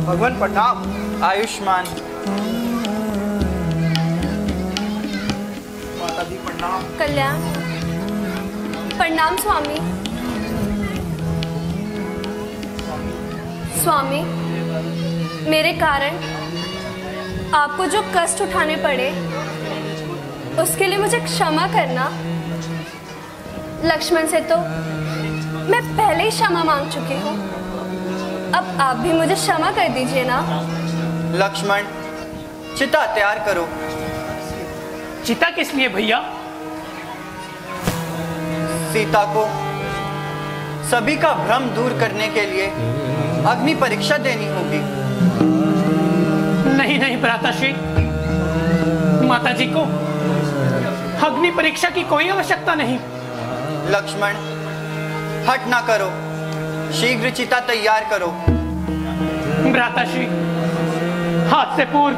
भगवान प्रणाम। आयुष्मान। माता दी प्रणाम। कल्याण। प्रणाम स्वामी। स्वामी, मेरे कारण आपको जो कष्ट उठाने पड़े उसके लिए मुझे क्षमा करना। लक्ष्मण से तो मैं पहले ही क्षमा मांग चुकी हूँ, अब आप भी मुझे क्षमा कर दीजिए ना। लक्ष्मण, चिता तैयार करो। चिता किस लिए भैया? सीता को सभी का भ्रम दूर करने के लिए अग्नि परीक्षा देनी होगी। नहीं नहीं भ्राताश्री, माता जी को अग्नि परीक्षा की कोई आवश्यकता नहीं। लक्ष्मण, हट ना करो, शीघ्र चिता तैयार करो। भ्राताश्री, आज से पूर्व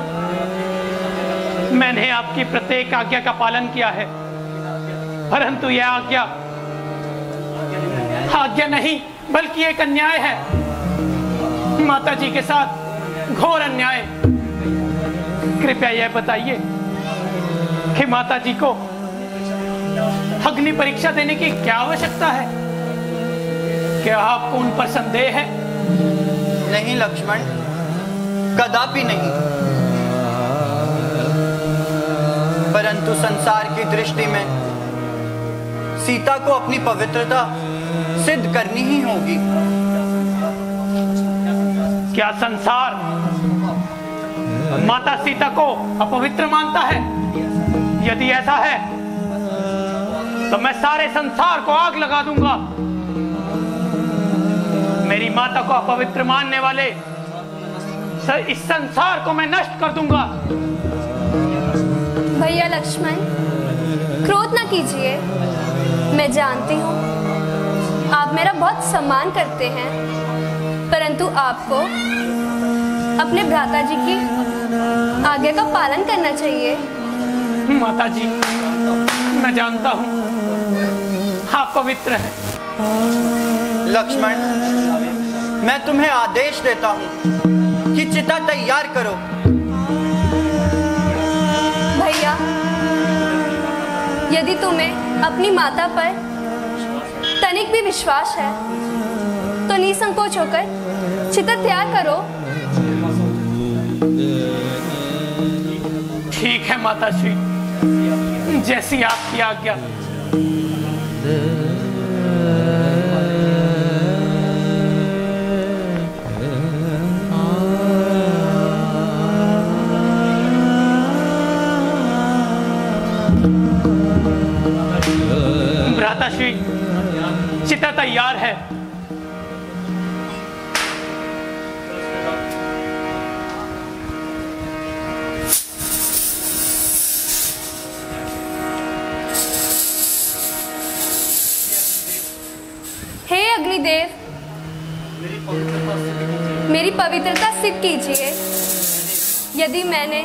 मैंने आपकी प्रत्येक आज्ञा का पालन किया है, परंतु यह आज्ञा नहीं बल्कि एक अन्याय है। माता जी के साथ घोर अन्याय। कृपया यह बताइए कि माता जी को अग्नि परीक्षा देने की क्या आवश्यकता है? क्या आपको उन पर संदेह है? नहीं लक्ष्मण, कदापि नहीं, परंतु संसार की दृष्टि में सीता को अपनी पवित्रता सिद्ध करनी ही होगी। क्या संसार माता सीता को अपवित्र मानता है? यदि ऐसा है तो मैं सारे संसार को आग लगा दूंगा। मेरी माता को अपवित्र मानने वाले इस संसार को मैं नष्ट कर दूंगा। भैया लक्ष्मण, क्रोध ना कीजिए। मैं जानती हूँ आप मेरा बहुत सम्मान करते हैं, परंतु आपको अपने भ्राता जी की आज्ञा का पालन करना चाहिए। माता जी, मैं जानता हूँ आप पवित्र हैं। लक्ष्मण, मैं तुम्हें आदेश देता हूँ कि चिता तैयार करो। भैया, यदि तुम्हें अपनी माता पर तनिक भी विश्वास है तो निसंकोच होकर चिता तैयार करो। ठीक है माता श्री, जैसी आपकी आज्ञा। भ्राताश्री, चिता तैयार है। हे अग्निदेव, मेरी पवित्रता सिद्ध कीजिए। यदि मैंने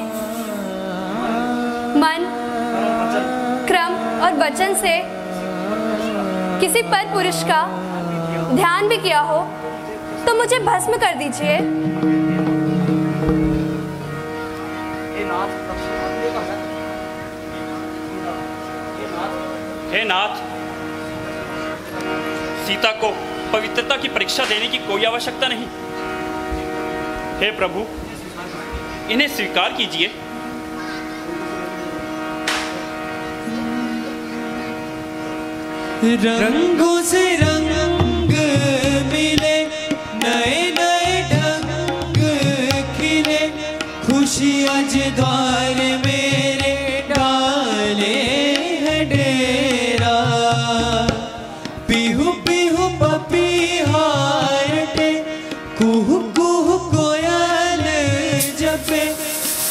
मन, क्रम और वचन से किसी पर पुरुष का ध्यान भी किया हो तो मुझे भस्म कर दीजिए। हे नाथ, सीता को पवित्रता की परीक्षा देने की कोई आवश्यकता नहीं। हे प्रभु, इन्हें स्वीकार कीजिए। रंगों से रंग मिले, नए नए ढंग खिले, खुशी आज द्वार मेरे डाले है डेरा। पीहू पीहू पपीहारटे, कुहू कुहू कोयल जपे,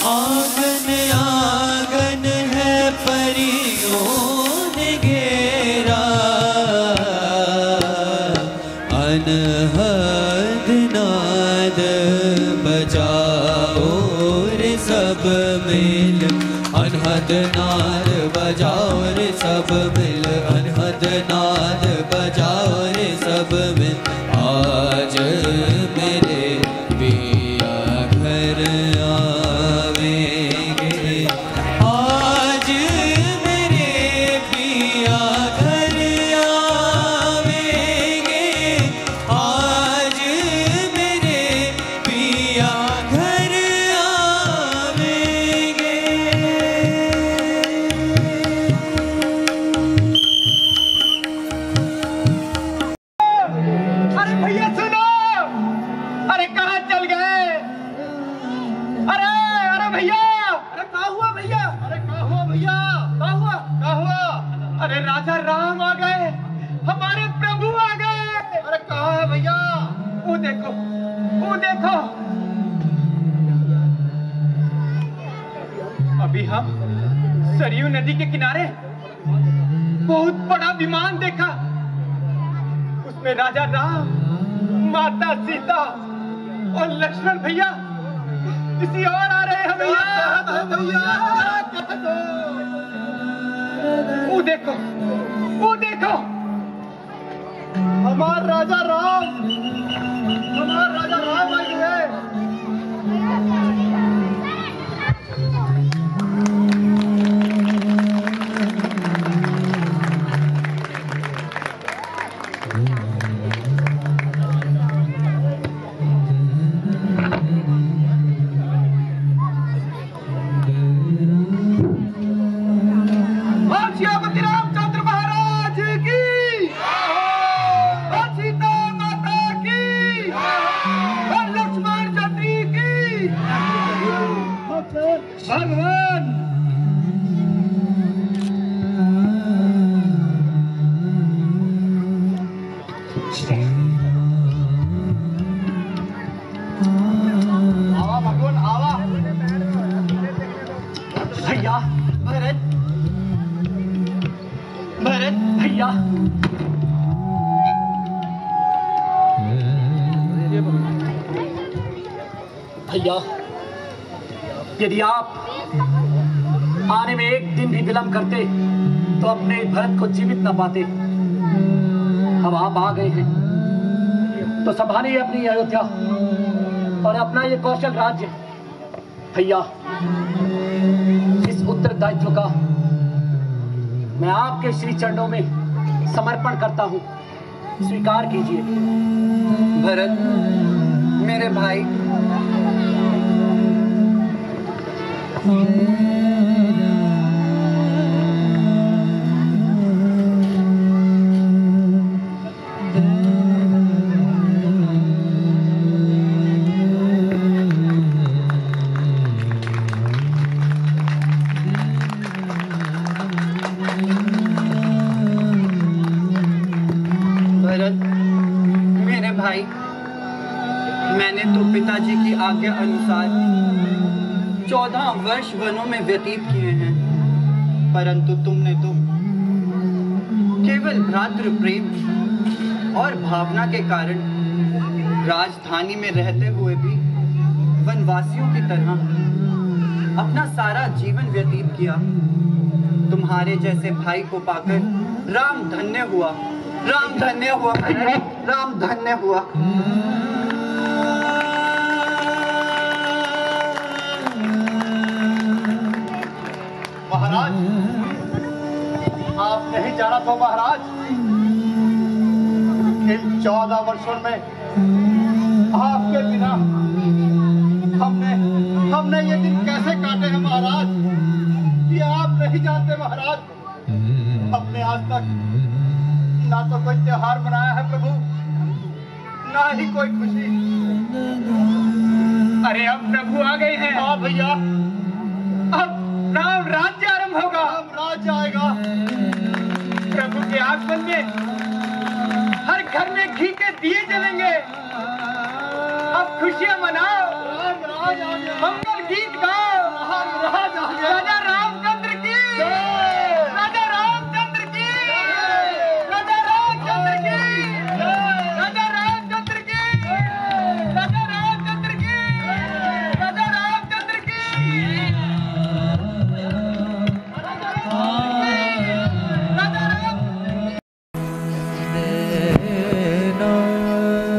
आंगन आंगन है परियों ने घेरा। अनहद नाद बजाओ रे सब मिल, अनहद नाद बजाओ रे सब मिल, अनहद नाद बजाओ अभी हम सरयू नदी के किनारे बहुत बड़ा विमान देखा। उसमें राजा राम, माता सीता और लक्ष्मण भैया किसी और आ रहे हैं भैया। वो देखो हमारा राजा राम आई है। भैया भरत भैया भैया, यदि आप आने में एक दिन भी विलंब करते तो अपने भरत को जीवित न पाते। अब आप आ गए हैं तो संभालिए अपनी अयोध्या और अपना ये कौशल राज्य। भैया, इस उत्तरदायित्व का मैं आपके श्री चरणों में समर्पण करता हूं, स्वीकार कीजिए। भरत मेरे भाई, मैंने तो पिताजी की आज्ञा अनुसार 14 वर्ष वनों में व्यतीत किए हैं, परंतु तुमने तो केवल भ्रातृ प्रेम और भावना के कारण राजधानी में रहते हुए भी वनवासियों की तरह अपना सारा जीवन व्यतीत किया। तुम्हारे जैसे भाई को पाकर राम धन्य हुआ, राम धन्य हुआ, राम धन्य हुआ। महाराज, आप नहीं जाना तो महाराज, इन 14 वर्षों में आपके बिना हमने ये दिन कैसे काटे हैं महाराज, ये आप नहीं जानते महाराज। हमने आज तक ना तो कोई त्योहार मनाया है प्रभु, ना ही कोई खुशी। अरे अब प्रभु आ गए हैं। हाँ भैया, अब राम राज्य आरंभ होगा, राम राज्य आएगा। प्रभु के आगमन में हर घर में घी के दिए जलेंगे। अब खुशियां मनाओ, राम राज आ गया, मंगल गीत गाओ। राम राज आ गया। राजा रामचंद्र की, राजा रामचंद्र की, राजा रामचंद्र की, राजा रामचंद्र की, राजा रामचंद्र की, राजा रामचंद्र की।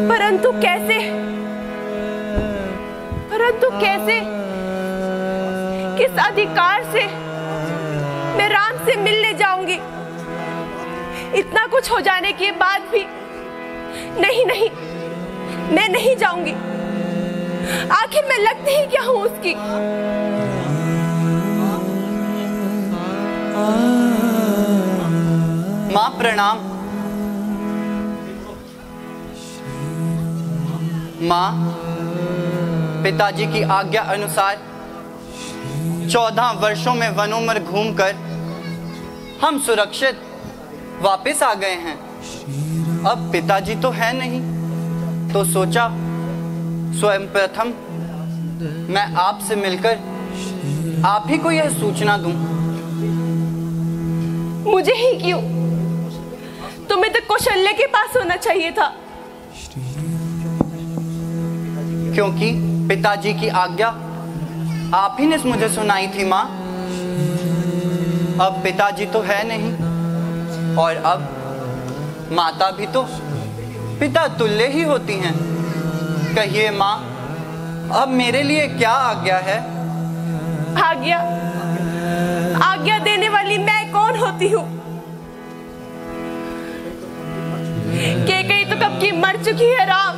परंतु कैसे, किस अधिकार से मैं राम से मिलने जाऊंगी? इतना कुछ हो जाने के बाद भी नहीं, मैं नहीं जाऊंगी। आखिर मैं लगती ही क्या हूं उसकी? मां प्रणाम। मां, पिताजी की आज्ञा अनुसार 14 वर्षों में वनों में घूमकर हम सुरक्षित वापस आ गए हैं। अब पिताजी तो है नहीं, तो सोचा स्वयं प्रथम मैं आपसे मिलकर आप ही को यह सूचना दूं। मुझे ही क्यों? तुम्हें तो कौशल्या के पास होना चाहिए था। क्योंकि पिताजी की आज्ञा आप ही ने मुझे सुनाई थी माँ। अब पिताजी तो है नहीं, और अब माता भी तो पिता तुल्य ही होती हैं। कहिए माँ, अब मेरे लिए क्या आज्ञा है? आज्ञा? आज्ञा देने वाली मैं कौन होती हूँ? कैकेयी तो कब की मर चुकी है राम।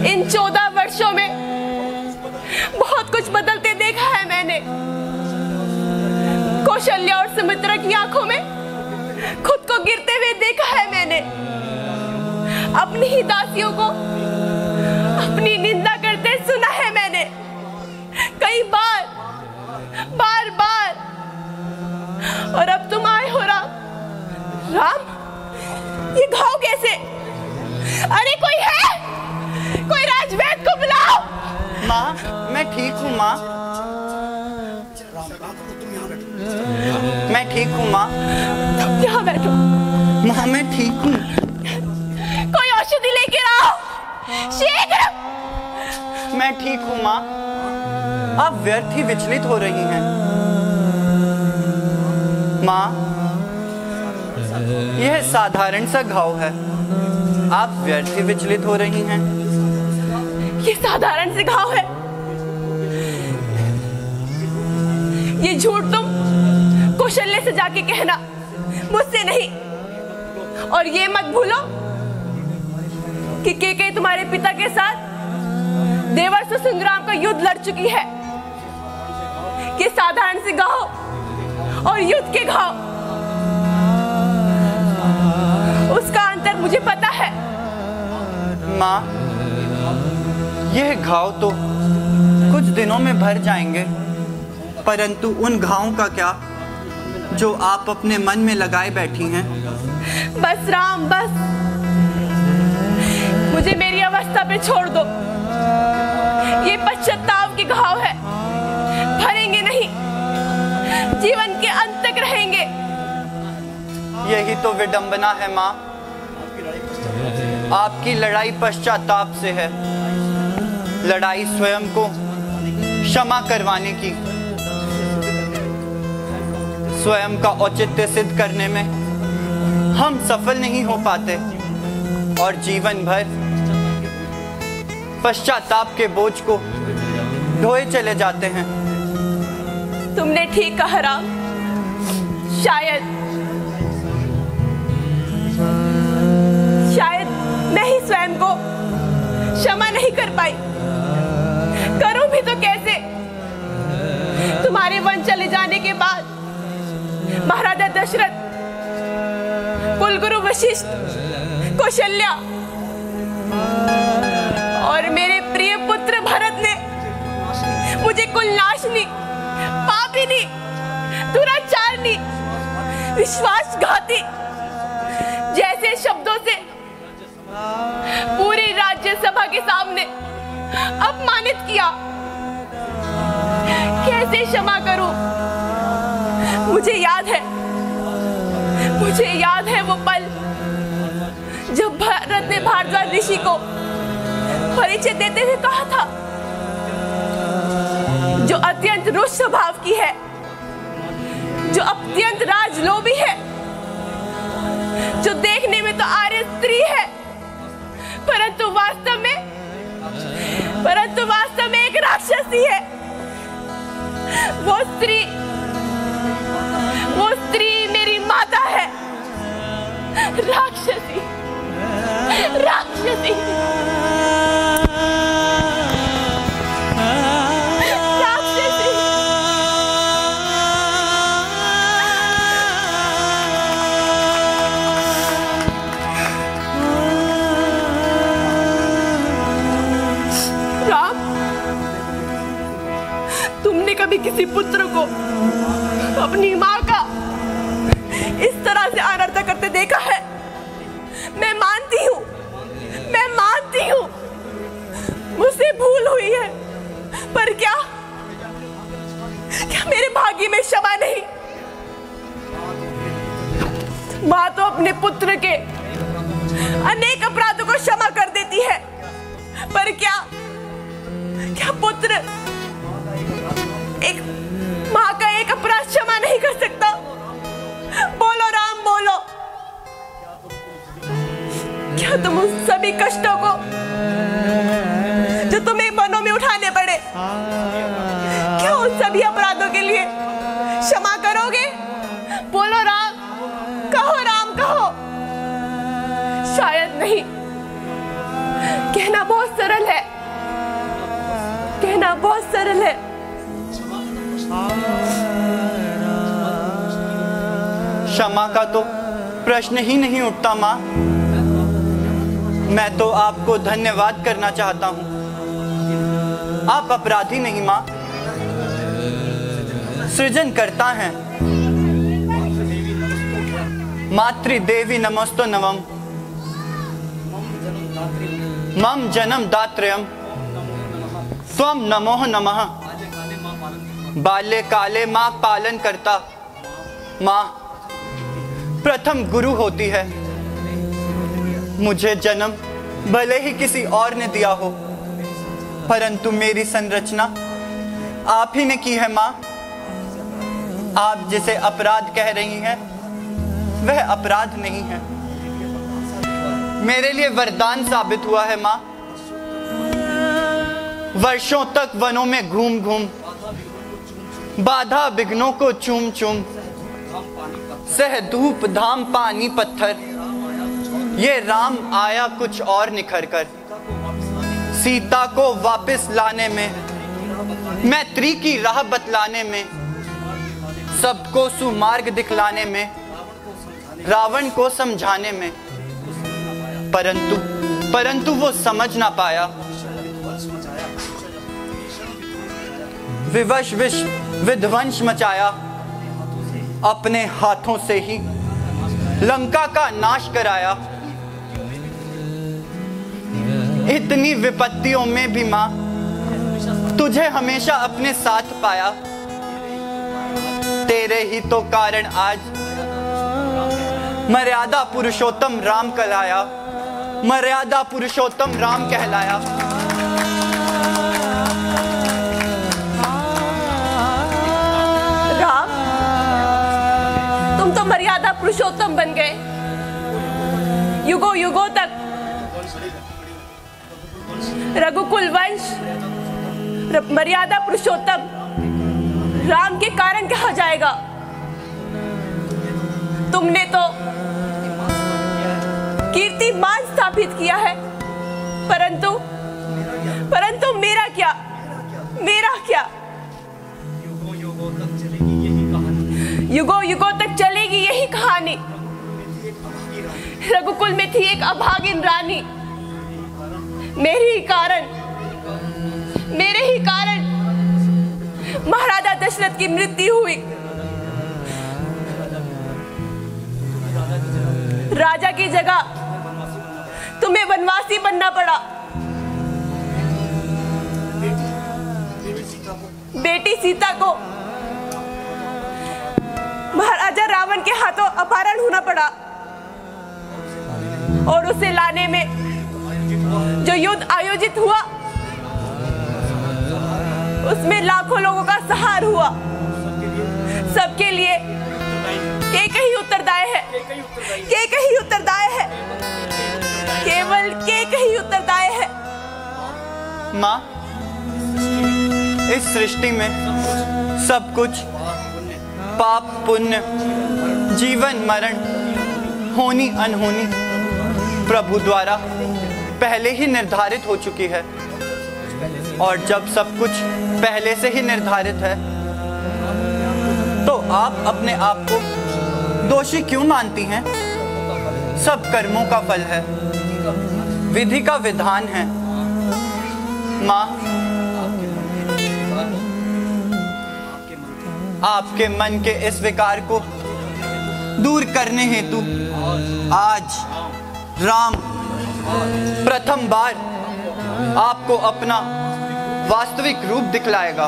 इन 14 वर्षों में बहुत कुछ बदलते देखा है मैंने। कौशल्या और सुमित्रा की आंखों में खुद को गिरते हुए देखा है मैंने। अपनी ही दासियों को अपनी निंदा करते सुना है मैंने, कई बार, बार बार। और अब तुम आए हो राम। राम, ये घाव कैसे? अरे कोई है? कोई राजवैद्य को बुलाओ। माँ, मैं ठीक हूँ माँ। मैं ठीक हूँ माँ। यहाँ बैठो। माँ, मैं ठीक हूँ। कोई औषधि लेके आओ शीघ्र। मैं ठीक हूँ माँ। आप व्यर्थ ही विचलित हो रही हैं। माँ, यह साधारण सा घाव है, आप व्यर्थ ही विचलित हो रही हैं। ये साधारण से घाव है? ये झूठ तुम कौशल्या से जाके कहना, मुझसे नहीं। और ये मत भूलो कि कैकेयी तुम्हारे पिता के साथ देवर्ष संग्राम का युद्ध लड़ चुकी है। ये साधारण से घाव और युद्ध के घाव, उसका अंतर मुझे पता है। माँ, यह घाव तो कुछ दिनों में भर जाएंगे, परंतु उन घावों का क्या जो आप अपने मन में लगाए बैठी हैं। बस राम, बस मुझे मेरी अवस्था पे छोड़ दो। ये पश्चाताप के घाव है, भरेंगे नहीं, जीवन के अंत तक रहेंगे। यही तो विडंबना है माँ। आपकी लड़ाई पश्चाताप से है, लड़ाई स्वयं को क्षमा करवाने की। स्वयं का औचित्य सिद्ध करने में हम सफल नहीं हो पाते और जीवन भर पश्चाताप के बोझ को ढोए चले जाते हैं। तुमने ठीक कहा राम। शायद मैं ही स्वयं को क्षमा नहीं कर पाई। करूं भी तो कैसे? तुम्हारे वन चले जाने के बाद महाराजा दशरथ, कुलगुरु वशिष्ठ, कौशल्या और मेरे प्रिय पुत्र भरत ने मुझे कुलनाशनी, पापिनी, दुराचारनी, विश्वासघाती जैसे शब्दों से पूरी राज्यसभा के सामने अपमानित किया। कैसे क्षमा करूं? मुझे याद है वो पल जब भरत ने भारद्वाज ऋषि को परिचय देते हुए कहा था, जो अत्यंत रुष्ट स्वभाव की है, जो अत्यंत राजलोभी है, जो देखने में तो आर्य स्त्री है, परंतु वास्तव में एक राक्षसी है। वो स्त्री मेरी माता है। राक्षसी। कभी किसी पुत्र को अपनी माँ का इस तरह से अनर्थ करते देखा है? मैं मानती हूँ मुझसे भूल हुई है, पर क्या माँ तो अपने पुत्र के अनेक अपराधों को क्षमा कर देती है, पर क्या पुत्र एक माँ का एक अपराध क्षमा नहीं कर सकता? बोलो राम, बोलो। क्या तुम उन सभी कष्टों को जो तुम्हें वनों में उठाने पड़े, क्या उन सभी अपराधों के लिए क्षमा करोगे? बोलो राम, कहो राम, कहो। शायद नहीं। कहना बहुत सरल है, कहना बहुत सरल है। क्षमा का तो प्रश्न ही नहीं उठता माँ। मैं तो आपको धन्यवाद करना चाहता हूँ। आप अपराधी नहीं माँ, सृजन करता है। मातृदेवी नमस्तो नमः, मम जन्म दात्रयम् त्वं नमो नमः। बाल्य काले माँ पालन करता। माँ प्रथम गुरु होती है। मुझे जन्म भले ही किसी और ने दिया हो, परंतु मेरी संरचना आप ही ने की है माँ। आप जिसे अपराध कह रही हैं वह अपराध नहीं है, मेरे लिए वरदान साबित हुआ है माँ। वर्षों तक वनों में घूम घूम, बाधा विघ्नों को चूम चूम, सह धूप धाम पानी पत्थर, ये राम आया कुछ और निखर कर। सीता को वापस लाने में, मैत्री की राह बतलाने में, सबको सुमार्ग दिखलाने में, रावण को समझाने में, परंतु वो समझ ना पाया। विवश विध्वंस मचाया, अपने हाथों से ही लंका का नाश कराया। इतनी विपत्तियों में भी माँ तुझे हमेशा अपने साथ पाया। तेरे ही तो कारण आज मर्यादा पुरुषोत्तम राम कहलाया, मर्यादा पुरुषोत्तम राम कहलाया। राम, तुम तो मर्यादा पुरुषोत्तम बन गए। युगों युगों तक रघुकुल वंश मर्यादा पुरुषोत्तम राम के कारण कहा जाएगा। तुमने तो कीर्तिमान स्थापित किया है, परंतु मेरा क्या, मेरा क्या? युगों युगों तक चलेगी यही कहानी। रघुकुल में थी एक अभागिन रानी, मेरे ही कारण महाराजा दशरथ की मृत्यु हुई। राजा की जगह तुम्हें वनवासी बनना पड़ा। बेटी सीता को महाराजा रावण के हाथों अपहरण होना पड़ा, और उसे लाने में जो युद्ध आयोजित हुआ उसमें लाखों लोगों का सहार हुआ। सबके लिए केकई उत्तरदायी है, केकई उत्तरदायी है, केवल केकई उत्तरदायी है। माँ, इस सृष्टि में सब कुछ पाप पुण्य, जीवन मरण, होनी अनहोनी प्रभु द्वारा पहले ही निर्धारित हो चुकी है। और जब सब कुछ पहले से ही निर्धारित है, तो आप अपने आप को दोषी क्यों मानती हैं? सब कर्मों का फल है, विधि का विधान है। माँ, आपके मन के इस विकार को दूर करने हेतु आज राम प्रथम बार आपको अपना वास्तविक रूप दिखलाएगा।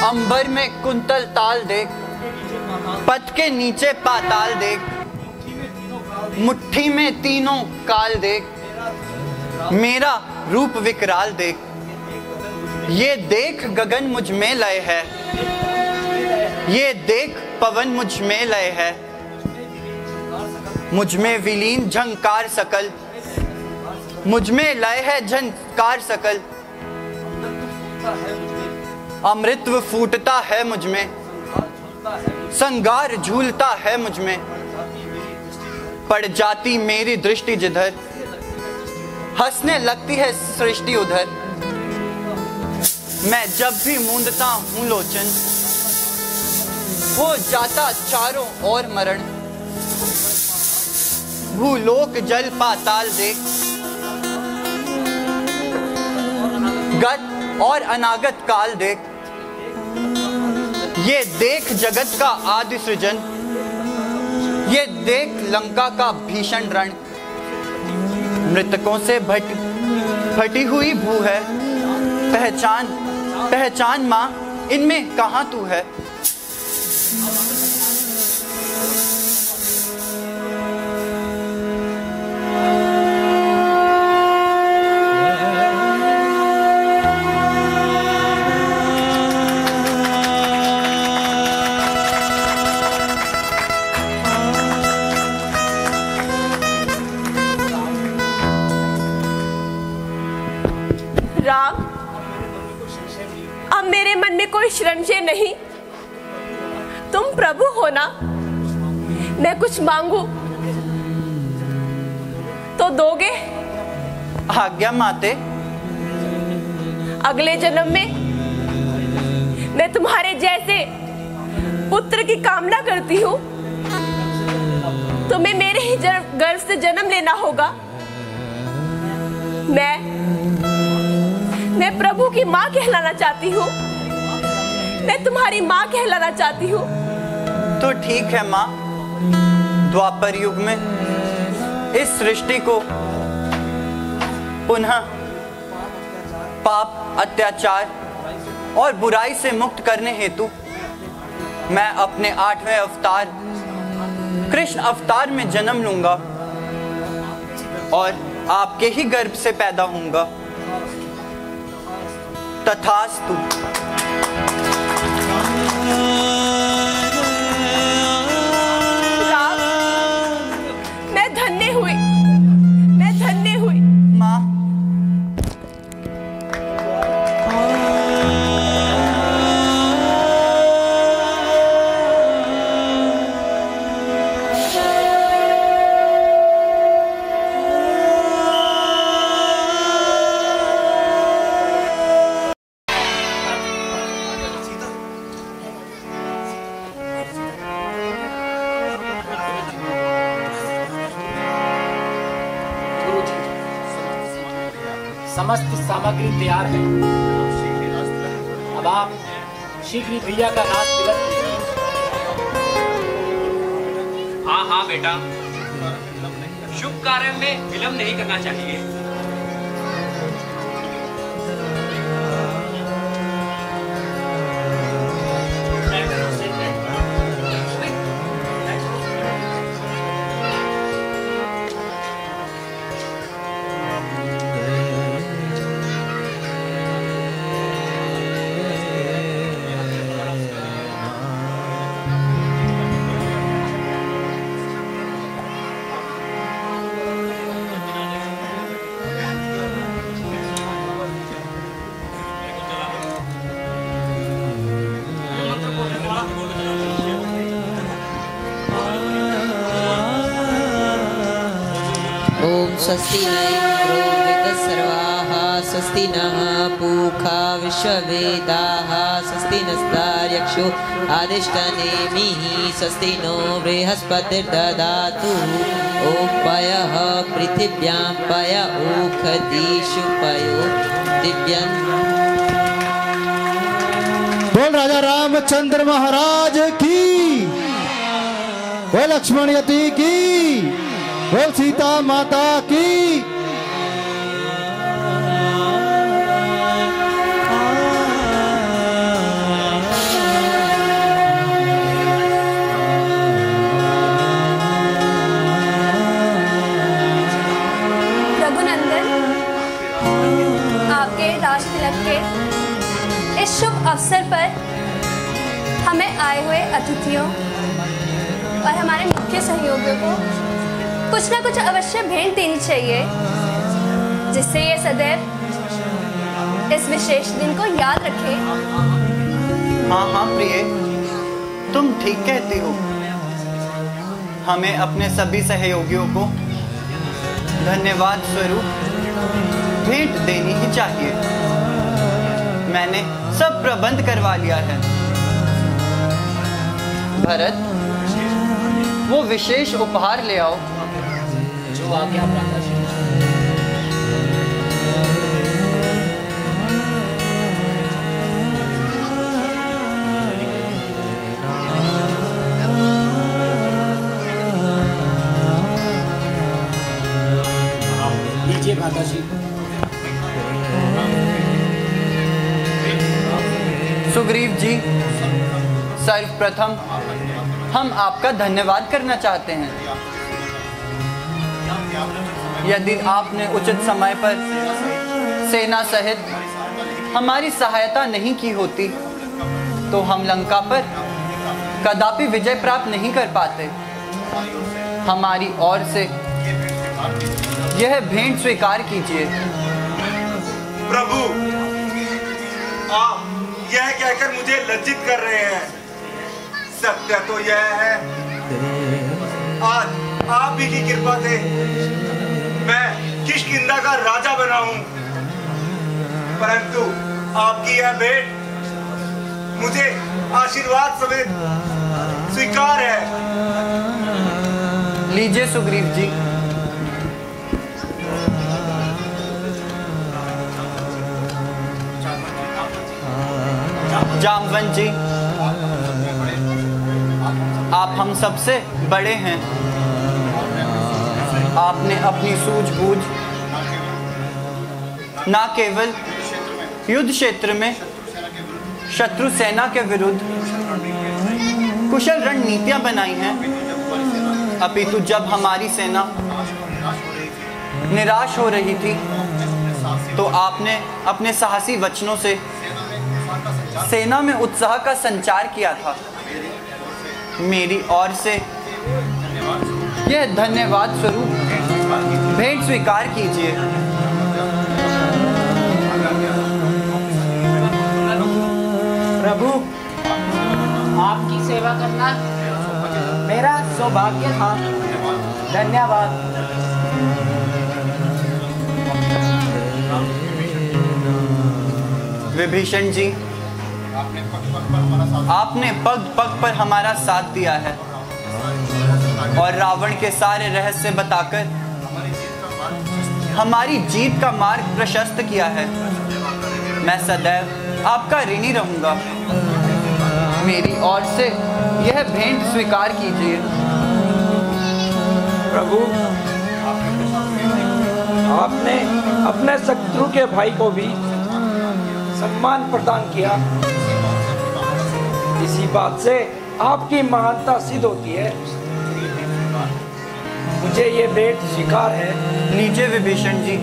अंबर में कुंतल ताल देख, पथ के नीचे पाताल देख, मुट्ठी में तीनों काल देख, मेरा रूप विकराल देख। ये देख गगन मुझ में लय है, ये देख पवन मुझ में लय है, मुझ में विलीन झंकार सकल, मुझ में लय है झंकार सकल। अमृतत्व फूटता है मुझ में, संगार झूलता है मुझ में, पड़ जाती मेरी दृष्टि जिधर, हंसने लगती है सृष्टि उधर। मैं जब भी मूंदता हूं लोचन, हो जाता चारों ओर मरण। भूलोक जल पाताल देख, गत और अनागत काल देख। ये देख जगत का आदि सृजन, ये देख लंका का भीषण रण। मृतकों से फटी हुई भू है, पहचान पहचान माँ इनमें कहाँ तू है। राम, अब मेरे मन में कोई संशय नहीं। तुम प्रभु हो ना? मैं कुछ मांगू तो दोगे? आज्ञा माते। अगले जन्म में मैं तुम्हारे जैसे पुत्र की कामना करती हूँ। तुम्हें मेरे ही गर्भ से जन्म लेना होगा। मैं प्रभु की माँ कहलाना चाहती हूँ। मैं तुम्हारी माँ कहलाना चाहती हूँ। तो ठीक है माँ, द्वापर युग में इस सृष्टि को पुनः पाप, अत्याचार और बुराई से मुक्त करने हेतु मैं अपने 8वें अवतार कृष्ण अवतार में जन्म लूंगा और आपके ही गर्भ से पैदा होऊंगा। तथास्तु। राम, मैं धन्य हुई, मैं धन्य हुई। माँ, समस्त सामग्री तैयार है। अब आप शीघ्र ही भैया का नाच तिलक कीजिए। हाँ हाँ बेटा, शुभ कार्य में विलंब नहीं करना चाहिए। स्वस्ति न इंद्रो वेदसर्वाः स्वस्ति नः पूषा विश्ववेदाः स्वस्ति नस्तार्यक्षो आदिष्टनेमिः स्वस्ति नो बृहस्पतिर्ददातु ओपयः पृथिव्यां पय ओखदिषु पयो दिव्यं। बोल राजा रामचंद्र महाराज की, बोल लक्ष्मण यति की, बोल सीता माता की। हमें आए हुए अतिथियों और हमारे मुख्य सहयोगियों को कुछ ना कुछ अवश्य भेंट देनी चाहिए, जिससे ये सदैव इस विशेष दिन को याद रखे। हाँ हाँ प्रिय, तुम ठीक कहती हो। हमें अपने सभी सहयोगियों को धन्यवाद स्वरूप भेंट देनी ही चाहिए। मैंने सब प्रबंध करवा लिया है। भरत, वो विशेष उपहार ले आओ जो आज्ञा प्रार्थना। लीजिए माता जी। सुग्रीव जी, सर्वप्रथम हम आपका धन्यवाद करना चाहते हैं। यदि आपने उचित समय पर सेना सहित हमारी सहायता नहीं की होती तो हम लंका पर कदापि विजय प्राप्त नहीं कर पाते। हमारी ओर से यह भेंट स्वीकार कीजिए। प्रभु, आप यह कहकर मुझे लज्जित कर रहे हैं। सत्य तो यह है, आज आप ही की कृपा से मैं किष्किंधा का राजा बना हूं, परंतु आपकी यह भेंट मुझे आशीर्वाद समेत स्वीकार है। लीजिए सुग्रीव जी। जामवंत जी, आप हम सबसे बड़े हैं। आपने अपनी सूझबूझ न केवल युद्ध क्षेत्र में शत्रु सेना के विरुद्ध कुशल रणनीतियां बनाई हैं, अपितु जब हमारी सेना निराश हो रही थी तो आपने अपने साहसी वचनों से सेना में उत्साह का संचार किया था। मेरी ओर से यह धन्यवाद स्वरूप भेंट स्वीकार कीजिए। प्रभु, आपकी सेवा करना मेरा सौभाग्य था। धन्यवाद। विभीषण जी, आपने पग पग पर हमारा साथ दिया है और रावण के सारे रहस्य बताकर हमारी जीत का मार्ग प्रशस्त किया है। मैं सदैव आपका ऋणी रहूंगा। मेरी ओर से यह भेंट स्वीकार कीजिए। प्रभु, आपने अपने शत्रु के भाई को भी सम्मान प्रदान किया। इसी बात से आपकी महानता सिद्ध होती है। मुझे ये भेंट स्वीकार है। लीजिए विभीषण जी।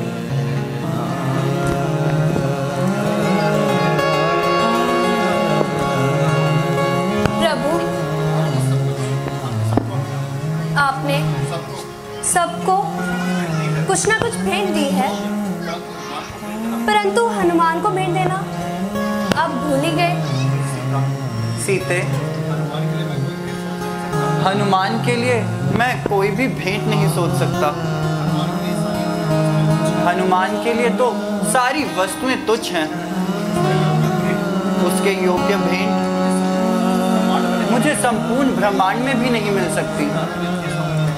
प्रभु, आपने सबको कुछ ना कुछ भेंट दी है, परंतु हनुमान को भेंट देना आप भूल ही गए। सीते, हनुमान के लिए मैं कोई भी भेंट नहीं सोच सकता। हनुमान के लिए तो सारी वस्तुएं तुच्छ हैं। उसके योग्य भेंट मुझे संपूर्ण ब्रह्मांड में भी नहीं मिल सकती।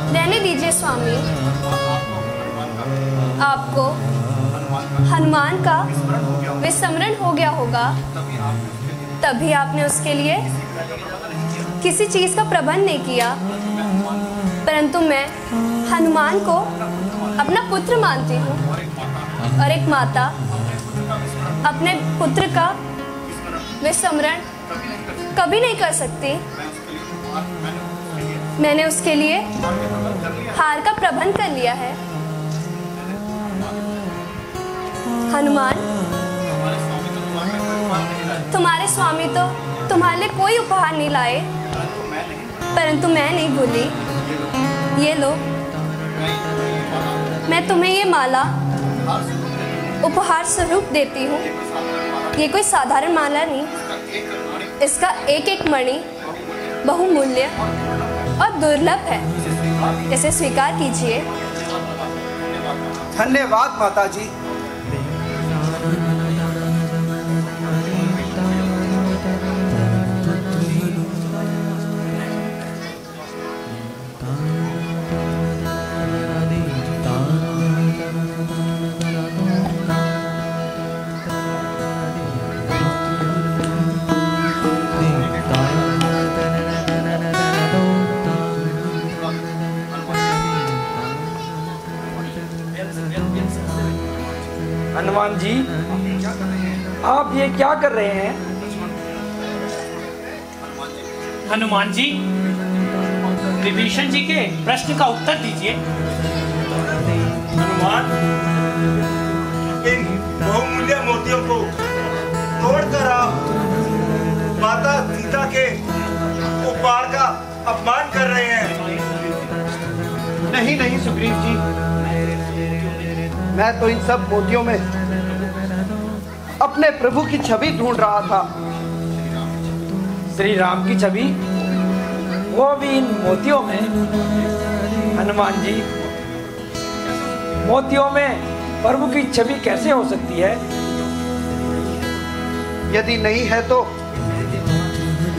रहने दीजिए स्वामी, आपको हनुमान का विस्मरण हो गया होगा, तभी आपने उसके लिए किसी चीज का प्रबंध नहीं किया। परंतु मैं हनुमान को अपना पुत्र मानती हूँ और एक माता अपने पुत्र का विस्मरण कभी नहीं कर सकती। मैंने उसके लिए हार का प्रबंध कर लिया है। हनुमान, तुम्हारे स्वामी तो तुम्हारे लिए कोई कोई उपहार नहीं लाए, परंतु मैं नहीं भूली। ये लो, मैं तुम्हें ये माला उपहार स्वरूप देती हूँ। ये कोई साधारण माला नहीं, इसका एक एक मणि बहुमूल्य और दुर्लभ है। इसे स्वीकार कीजिए। धन्यवाद माताजी। हनुमान जी, आप ये क्या कर रहे हैं? हनुमान जी, विभीषण जी के प्रश्न का उत्तर दीजिए। हनुमान, इन बहुमूल्य मोतियों को तोड़कर आप माता सीता के उपहार का अपमान कर रहे हैं। नहीं नहीं सुग्रीव जी, मैं तो इन सब मोतियों में अपने प्रभु की छवि ढूंढ रहा था। श्री राम की छवि, वो भी इन मोतियों में? हनुमान जी, मोतियों में प्रभु की छवि कैसे हो सकती है? यदि नहीं है तो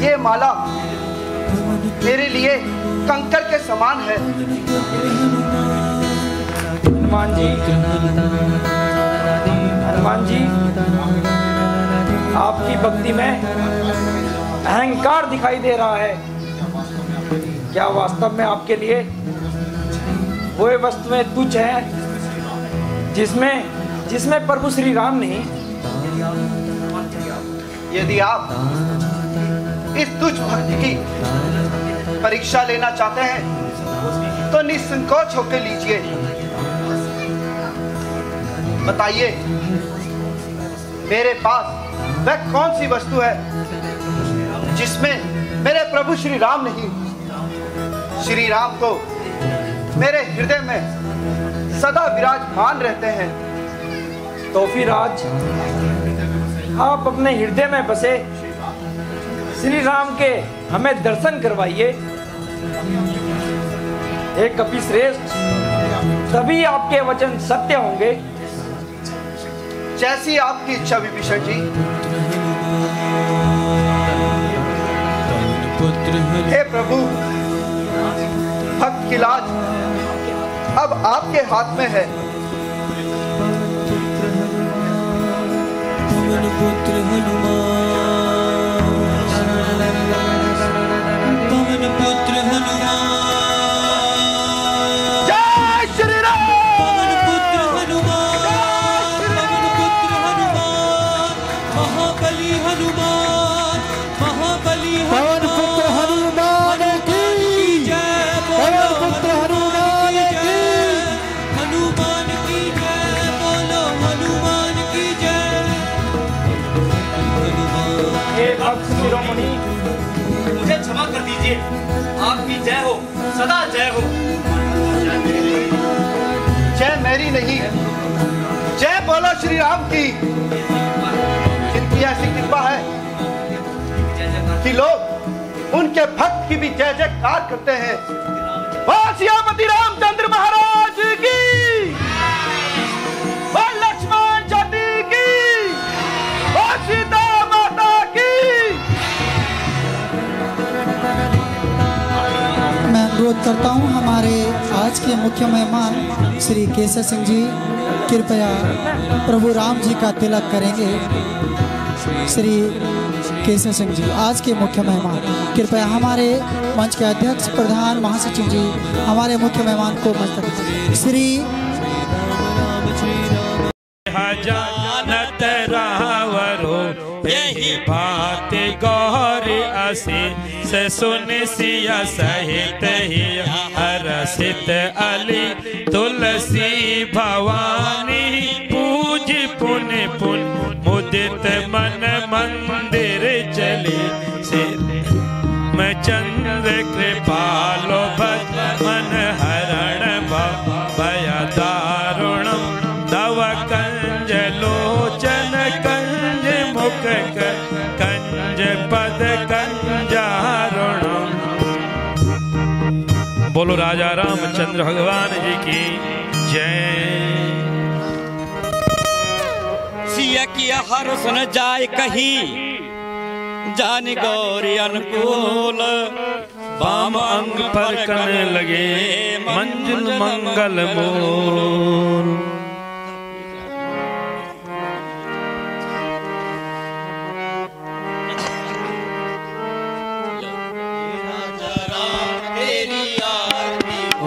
ये माला मेरे लिए कंकर के समान है। हनुमान जी, हनुमान जी, आपकी भक्ति में अहंकार दिखाई दे रहा है। क्या वास्तव में आपके लिए वो वस्तुएं तुच्छ हैं जिसमें प्रभु श्री राम नहीं? यदि आप इस तुच्छ भक्ति की परीक्षा लेना चाहते हैं तो निसंकोच होकर लीजिए। बताइए, मेरे पास वह कौन सी वस्तु है जिसमें मेरे प्रभु श्री राम नहीं? श्री राम तो मेरे हृदय में सदा विराजमान रहते हैं। तो फिर आज आप अपने हृदय में बसे श्री राम के हमें दर्शन करवाइए। हे कपिश्रेष्ठ, तभी आपके वचन सत्य होंगे। जैसी आपकी इच्छा विभीषण जी। हे प्रभु, भक्त की लाज अब आपके हाथ में है। पुत्र हनुमान, पवन पुत्र हनुमान, जय श्री राम। पवन पुत्र हनुमान, पवन पुत्र हनुमान, महाबली हनुमान, महाबली पवन पुत्र हनुमान की जय, पवन पुत्र हनुमान की हनुमान की जय, बोलो हनुमान की जय। हे भक्त शिरोमणि, मुझे क्षमा कर दीजिए। आपकी जय हो, सदा जय हो। जय मेरी नहीं, जय बोलो श्री राम की। जिनकी ऐसी कृपा है कि लोग उनके भक्त की भी जय जयकार करते हैं। बोल सियापति रामचंद्र महाराज की, बोल लक्ष्मण जाति की, बोल सीता माता की। मैं अनुरोध करता हूं हमारे आज के मुख्य मेहमान श्री केसर सिंह जी कृपया प्रभु राम जी का तिलक करेंगे। श्री केसर सिंह जी आज के मुख्य मेहमान, कृपया हमारे मंच के अध्यक्ष प्रधान महासचिव जी हमारे मुख्य मेहमान को मंच तक। श्री जानत रावरो यही बात गौर असी से सुन सिया सहित ही हरसित अली तुलसी भवानी पूज पुन पुन मुदित मन मंदिर चली से रामचंद्र कृपालो भज मन हरण भय दारुणम दव कंज लोचन कंज मुख कंज पद कंजारुणम। बोलो राजा रामचंद्र भगवान जी की जय। सिया किया हर सुन जाए कही जान गौरी अनुकूल वाम अंग पर करने लगे मंजुल मंगल मूल।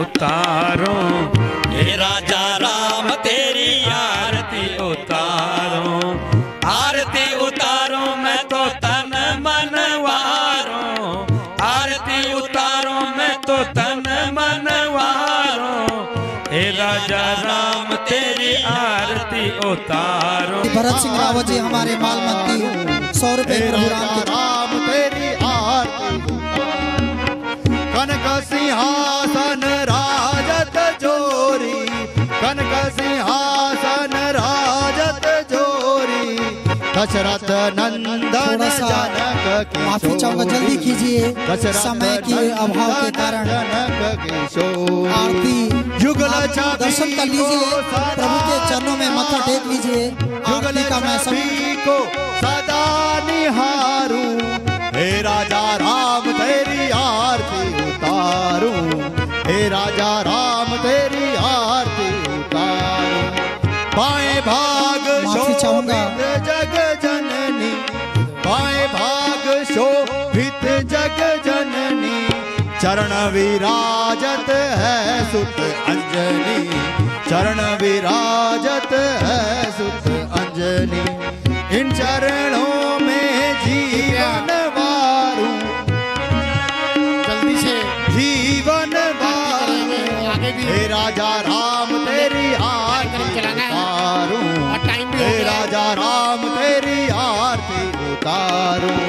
उतारो हे राजा राम तेरी आरती उतारो आरती उतारो मैं तो तन मन वारो आरती उतारो मैं तो तन मन वारो। हे राजा राम तेरी आरती उतारो। भरत सिंह रावत जी हमारे मालमती 100 रुपए प्रभु राम तेरी आरती कनक सिंहासन राजत जोरी कनक सिंहासन राजत जोरी दशरथ नंदन जनक की माफी चाहूंगा, जल्दी कीजिए समय के अभाव के कारण। आरती युगल दर्शन कर लीजिए, प्रभु के चरणों में मत्था टेक लीजिए। आरती का मैं सभी को सदा निहारूं हे राजा राम तेरी आरती उतारूं हे राजा राम तेरी आरती उतारूं। बाएं भाग माफी चाहूंगा, जग जननी बाएं भाग शोभित जग जननी चरण विराजत है सुत अंजनी चरण विराजत है सुत अंजनी। इन चरणों में जीवन वारूं जल्दी से जीवन वारूं हे राजा राम तेरी आरती उतारूं हे राजा राम तेरी आरती उतारूं।